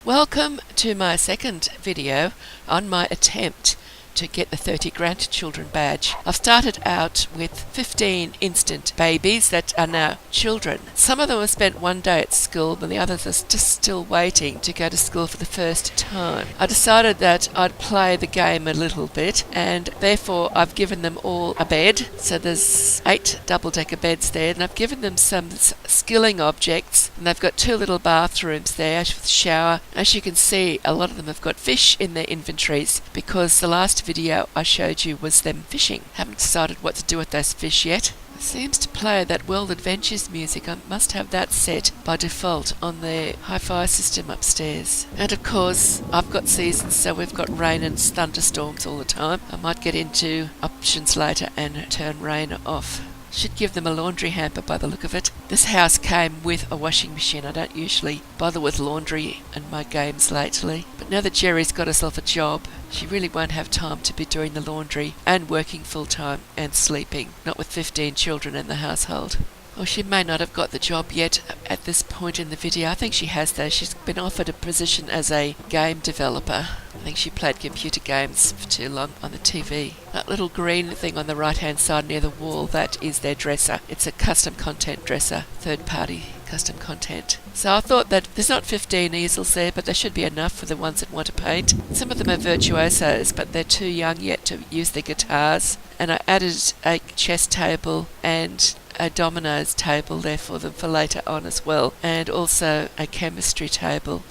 Welcome to my second video on my attempt to get the 30 grandchildren badge. I've started out with 15 instant babies that are now children. Some of them have spent one day at school, but the others are just still waiting to go to school for the first time. I decided that I'd play the game a little bit, and therefore I've given them all a bed. So there's 8 double-decker beds there, and I've given them some skilling objects, and they've got 2 little bathrooms there with a shower. As you can see, a lot of them have got fish in their inventories because the last video I showed you was them fishing. Haven't decided what to do with those fish yet. It seems to play that World Adventures music. I must have that set by default on the hi-fi system upstairs. And of course, I've got seasons, so we've got rain and thunderstorms all the time. I might get into options later and turn rain off. Should give them a laundry hamper by the look of it. This house came with a washing machine. I don't usually bother with laundry in my games lately. But now that Gerri's got herself a job, she really won't have time to be doing the laundry and working full time and sleeping, not with 15 children in the household. Well, she may not have got the job yet at this point in the video. I think she has though. She's been offered a position as a game developer. I think she played computer games for too long on the TV. That little green thing on the right hand side near the wall, that is their dresser. It's a custom content dresser, third party custom content. So I thought that there's not 15 easels there, but there should be enough for the ones that want to paint. Some of them are virtuosos, but they're too young yet to use their guitars. And I added a chess table and a dominoes table there for them for later on as well, and also a chemistry table.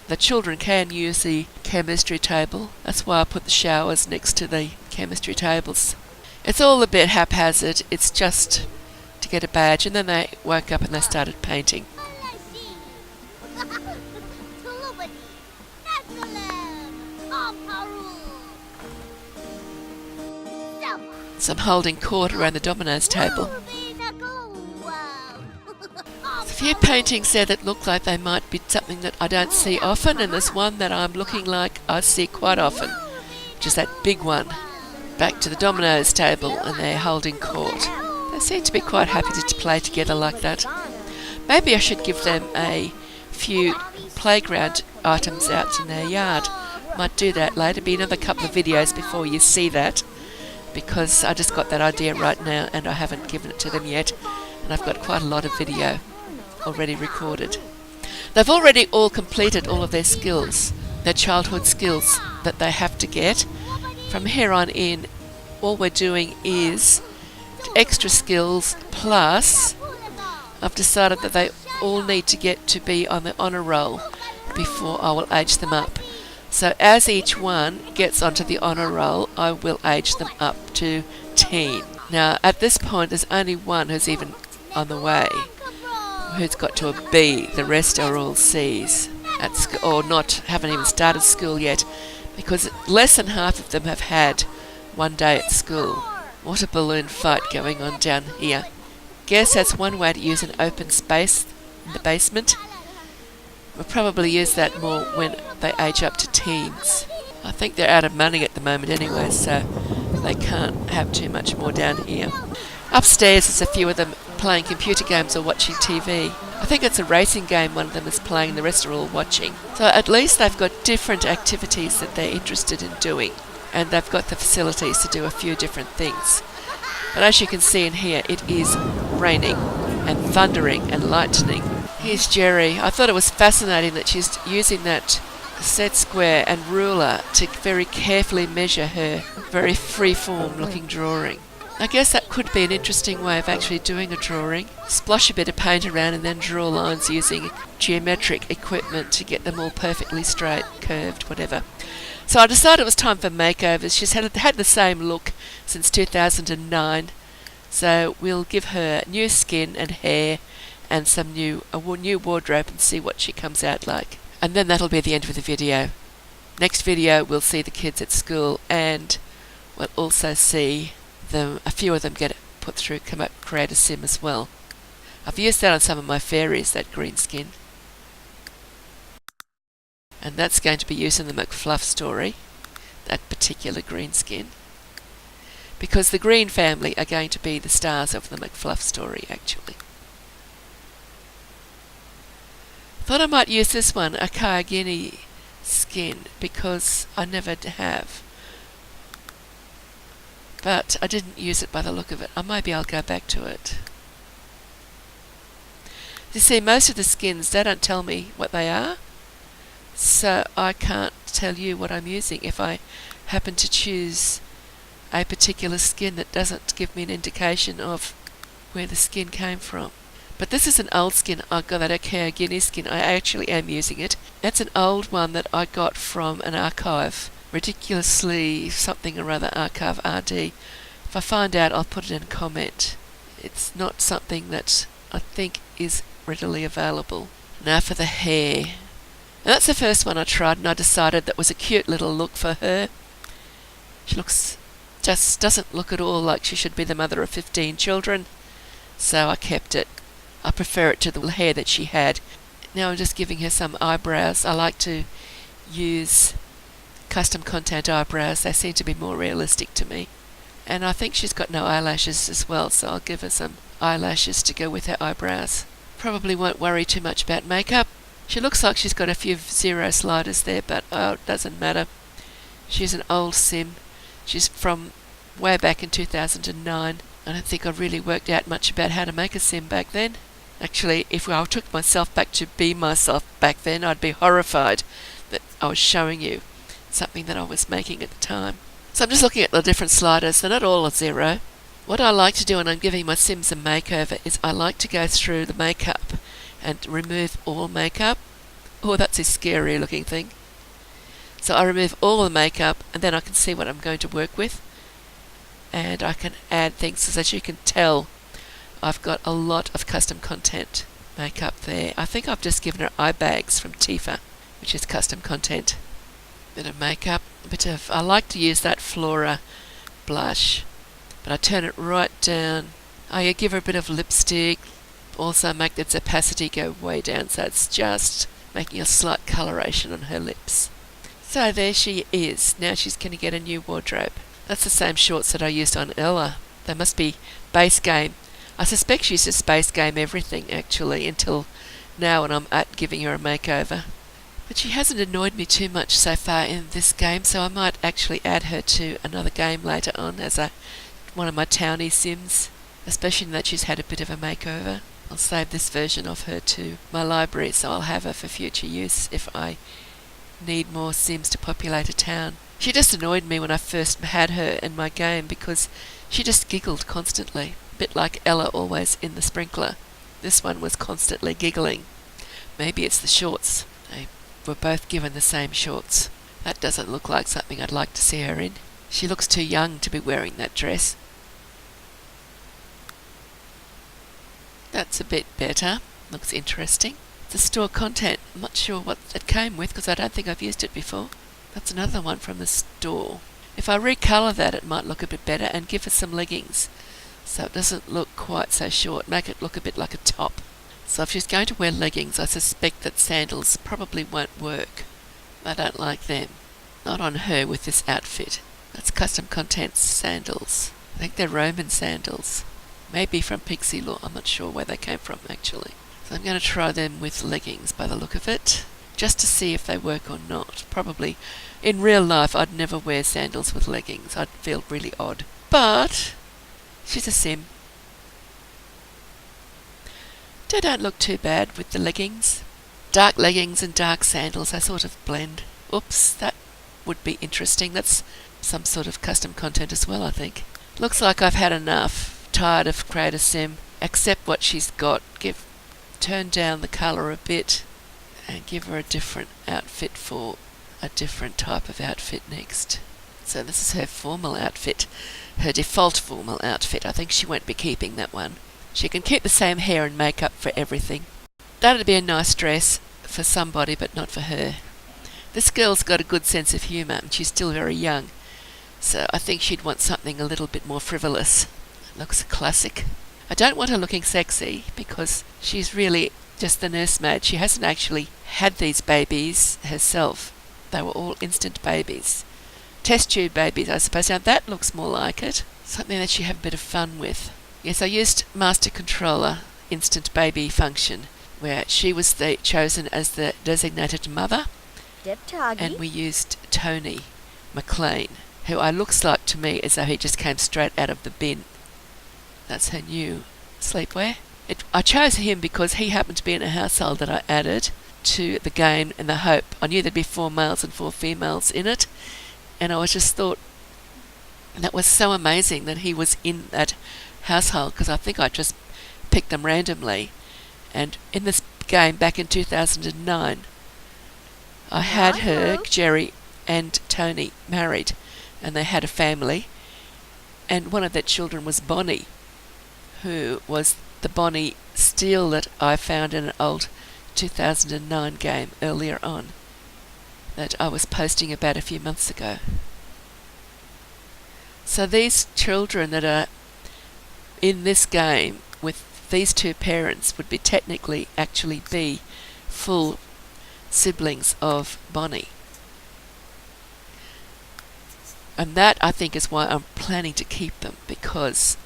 The children can use the chemistry table. That's why I put the showers next to the chemistry tables. It's all a bit haphazard. It's just to get a badge, and then they woke up and they started painting. So I'm holding court around the dominoes table. There's a few paintings there that look like they might be something that I don't see often, and there's one that I'm looking like I see quite often, which is that big one. Back to the dominoes table, and they're holding court. They seem to be quite happy to play together like that. Maybe I should give them a few playground items out in their yard. Might do that later. Be another couple of videos before you see that, because I just got that idea right now and I haven't given it to them yet, and I've got quite a lot of video already recorded. They've already all completed all of their skills, their childhood skills that they have to get. From here on in, all we're doing is extra skills, plus I've decided that they all need to get to be on the honour roll before I will age them up. So as each one gets onto the honour roll, I will age them up to teen. Now at this point there's only one who's even on the way, who's got to a B. The rest are all C's at school, or haven't even started school yet, because less than half of them have had one day at school. What a balloon fight going on down here. Guess that's one way to use an open space in the basement. We'll probably use that more when they age up to teens. I think they're out of money at the moment anyway, so they can't have too much more down here. Upstairs there's a few of them playing computer games or watching TV. I think it's a racing game one of them is playing, the rest are all watching. So at least they've got different activities that they're interested in doing, and they've got the facilities to do a few different things. But as you can see in here, it is raining and thundering and lightning. Here's Gerri. I thought it was fascinating that she's using that set square and ruler to very carefully measure her very free-form looking drawing. I guess that could be an interesting way of actually doing a drawing. Splosh a bit of paint around and then draw lines using geometric equipment to get them all perfectly straight, curved, whatever. So I decided it was time for makeovers. She's had the same look since 2009. So we'll give her new skin and hair and some new wardrobe and see what she comes out like. And then that'll be the end of the video. Next video we'll see the kids at school, and we'll also see a few of them get put through create a sim as well. I've used that on some of my fairies, that green skin. And that's going to be used in the McFluff story, that particular green skin. Because the Green family are going to be the stars of the McFluff story, actually. Thought I might use this one, a Kayagini skin because I never have. But I didn't use it by the look of it. Maybe I'll go back to it. You see, most of the skins, they don't tell me what they are, so I can't tell you what I'm using if I happen to choose a particular skin that doesn't give me an indication of where the skin came from. But this is an old skin. I got that Akeo Guinea skin. I actually am using it. That's an old one that I got from an archive. Ridiculously something or other archive RD. If I find out, I'll put it in a comment. It's not something that I think is readily available. Now for the hair. And that's the first one I tried, and I decided that was a cute little look for her. She just doesn't look at all like she should be the mother of 15 children, so I kept it. I prefer it to the hair that she had. Now I'm just giving her some eyebrows. I like to use custom content eyebrows. They seem to be more realistic to me. And I think she's got no eyelashes as well, so I'll give her some eyelashes to go with her eyebrows. Probably won't worry too much about makeup. She looks like she's got a few zero sliders there, but it doesn't matter. She's an old sim. She's from way back in 2009. I don't think I really worked out much about how to make a sim back then. Actually, if I took myself back to be myself back then, I'd be horrified that I was showing you something that I was making at the time. So I'm just looking at the different sliders. They're not all a zero. What I like to do when I'm giving my sims a makeover is I like to go through the makeup and remove all makeup. Oh, that's a scary looking thing. So I remove all the makeup and then I can see what I'm going to work with. And I can add things, so as you can tell, I've got a lot of custom content makeup there. I think I've just given her eye bags from Tifa, which is custom content. Bit of makeup, I like to use that Flora blush, but I turn it right down. I give her a bit of lipstick, also make its opacity go way down, so it's just making a slight coloration on her lips. So there she is. Now she's going to get a new wardrobe. That's the same shorts that I used on Ella. They must be base game. I suspect she's just base game everything, actually, until now when I'm giving her a makeover. But she hasn't annoyed me too much so far in this game, so I might actually add her to another game later on as one of my townie sims, especially that she's had a bit of a makeover. I'll save this version of her to my library, so I'll have her for future use if I need more sims to populate a town. She just annoyed me when I first had her in my game because she just giggled constantly, a bit like Ella always in the sprinkler. This one was constantly giggling. Maybe it's the shorts. They were both given the same shorts. That doesn't look like something I'd like to see her in. She looks too young to be wearing that dress. That's a bit better. Looks interesting. The store content. I'm not sure what it came with because I don't think I've used it before. That's another one from the store. If I recolour that, it might look a bit better and give her some leggings so it doesn't look quite so short. Make it look a bit like a top. So if she's going to wear leggings, I suspect that sandals probably won't work. I don't like them. Not on her with this outfit. That's custom content sandals. I think they're Roman sandals. Maybe from Pixie Law. I'm not sure where they came from actually. So I'm going to try them with leggings by the look of it, just to see if they work or not. Probably in real life I'd never wear sandals with leggings. I'd feel really odd. But she's a sim. They don't look too bad with the leggings. Dark leggings and dark sandals, they sort of blend. Oops, that would be interesting. That's some sort of custom content as well, I think. Looks like I've had enough. Tired of Create a Sim. Accept what she's got. Turn down the colour a bit and give her a different outfit for a different type of outfit next. So this is her formal outfit, her default formal outfit. I think she won't be keeping that one. She can keep the same hair and makeup for everything. That'd be a nice dress for somebody, but not for her. This girl's got a good sense of humour and she's still very young, so I think she'd want something a little bit more frivolous. Looks classic. I don't want her looking sexy because she's really just the nursemaid. She hasn't actually had these babies herself. They were all instant babies. Test tube babies, I suppose. Now that looks more like it. Something that she have a bit of fun with. Yes, I used Master Controller instant baby function where she was chosen as the designated mother and we used Tony McLean, who looks like to me as though he just came straight out of the bin. That's her new sleepwear. I chose him because he happened to be in a household that I added to the game in the hope. I knew there'd be 4 males and 4 females in it, and I just thought that was so amazing that he was in that household, because I think I just picked them randomly. And in this game back in 2009, I had her, Gerri, and Tony married, and they had a family, and one of their children was Bonnie, who was the Bonnie Steele that I found in an old 2009 game earlier on that I was posting about a few months ago. So these children that are in this game with these 2 parents would be technically actually be full siblings of Bonnie. And that, I think, is why I'm planning to keep them, because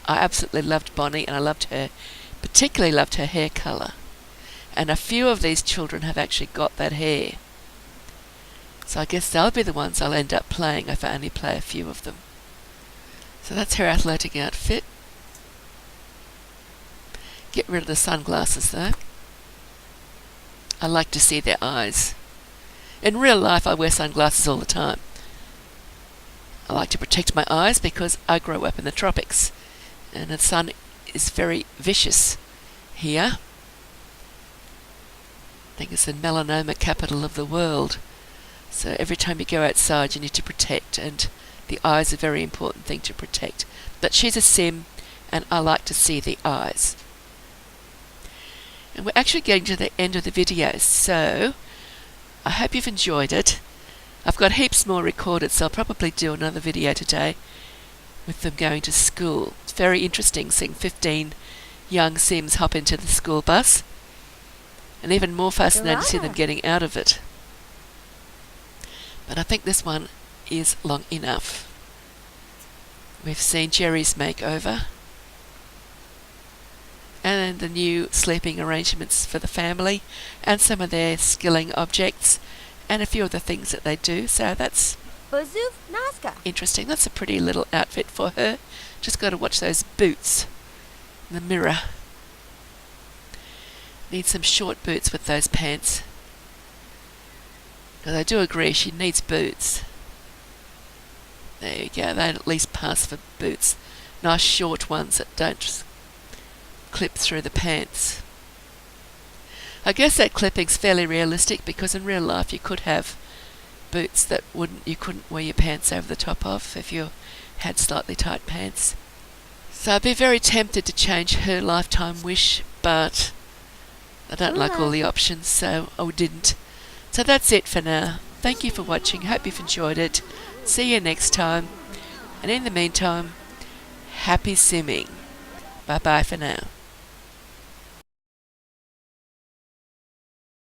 I absolutely loved Bonnie, and I loved her, particularly loved her hair colour. And a few of these children have actually got that hair. So I guess they'll be the ones I'll end up playing if I only play a few of them. So that's her athletic outfit. Get rid of the sunglasses though. I like to see their eyes. In real life I wear sunglasses all the time. I like to protect my eyes because I grow up in the tropics, and the sun is very vicious here. I think it's the melanoma capital of the world. So every time you go outside you need to protect, and the eyes are a very important thing to protect. But she's a sim, and I like to see the eyes. And we're actually getting to the end of the video, so I hope you've enjoyed it. I've got heaps more recorded, so I'll probably do another video today with them going to school. It's very interesting seeing 15 young Sims hop into the school bus, and even more fascinating to see them getting out of it. But I think this one is long enough. We've seen Gerri's makeover, and the new sleeping arrangements for the family, and some of their skilling objects, and a few of the things that they do. So that's interesting. That's a pretty little outfit for her. Just got to watch those boots in the mirror. Need some short boots with those pants, because I do agree she needs boots. There you go, they'd at least pass for boots. Nice short ones that don't clip through the pants. I guess that clipping's fairly realistic, because in real life you could have boots that you couldn't wear your pants over the top of if you had slightly tight pants. So I'd be very tempted to change her lifetime wish, but I don't like all the options, so I didn't. So that's it for now. Thank you for watching. Hope you've enjoyed it. See you next time. And in the meantime, happy simming. Bye bye for now.